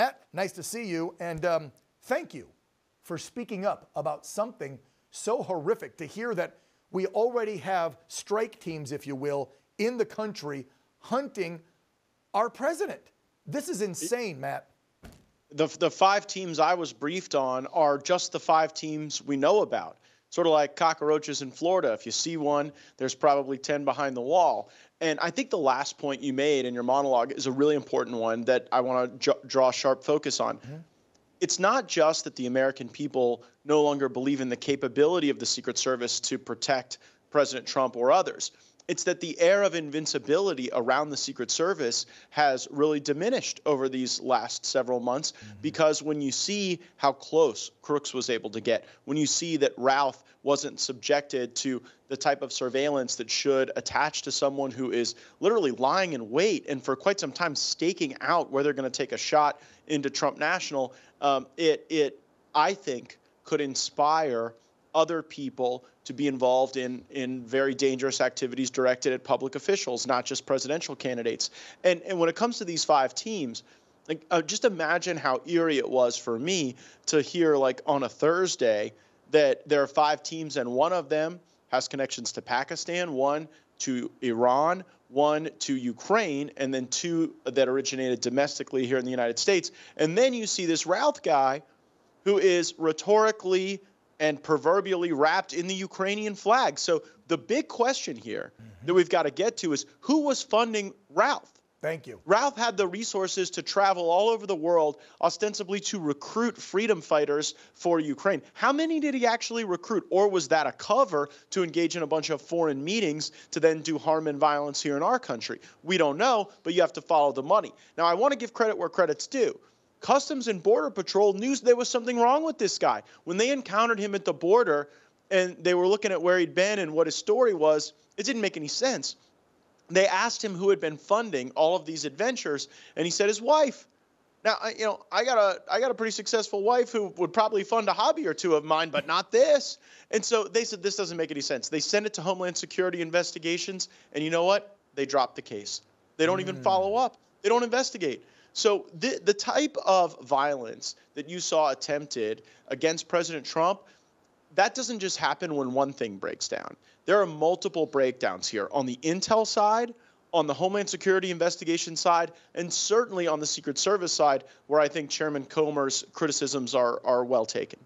Matt, nice to see you, and thank you for speaking up about something so horrific. To hear that we already have strike teams, if you will, in the country hunting our president. This is insane, Matt. The 5 teams I was briefed on are just the 5 teams we know about. Sort of like cockroaches in Florida. If you see one, there's probably 10 behind the wall. And I think the last point you made in your monologue is a really important one that I want to draw sharp focus on. Mm-hmm. It's not just that the American people no longer believe in the capability of the Secret Service to protect President Trump or others. It's that the air of invincibility around the Secret Service has really diminished over these last several months, because when you see how close Crooks was able to get, when you see that Routh wasn't subjected to the type of surveillance that should attach to someone who is literally lying in wait and for quite some time staking out where they're going to take a shot into Trump National, it I think, could inspire other people to be involved in very dangerous activities directed at public officials, not just presidential candidates. And when it comes to these 5 teams, like, just imagine how eerie it was for me to hear, like, on a Thursday that there are 5 teams and one of them has connections to Pakistan, one to Iran, one to Ukraine, and then 2 that originated domestically here in the United States. And then you see this Routh guy who is rhetorically and proverbially wrapped in the Ukrainian flag. So the big question here that we've got to get to is, who was funding Routh? Thank you. Routh had the resources to travel all over the world, ostensibly to recruit freedom fighters for Ukraine. How many did he actually recruit? Or was that a cover to engage in a bunch of foreign meetings to then do harm and violence here in our country? We don't know, but you have to follow the money. Now, I want to give credit where credit's due. Customs and Border Patrol knew there was something wrong with this guy. When they encountered him at the border and they were looking at where he'd been and what his story was, it didn't make any sense. They asked him who had been funding all of these adventures, and he said his wife. Now, I got a pretty successful wife who would probably fund a hobby or 2 of mine, but not this. And so they said this doesn't make any sense. They sent it to Homeland Security investigations, and you know what? They dropped the case. They don't even follow up. They don't investigate. So the type of violence that you saw attempted against President Trump, that doesn't just happen when one thing breaks down. There are multiple breakdowns here on the intel side, on the Homeland Security investigation side, and certainly on the Secret Service side, where I think Chairman Comer's criticisms are well taken.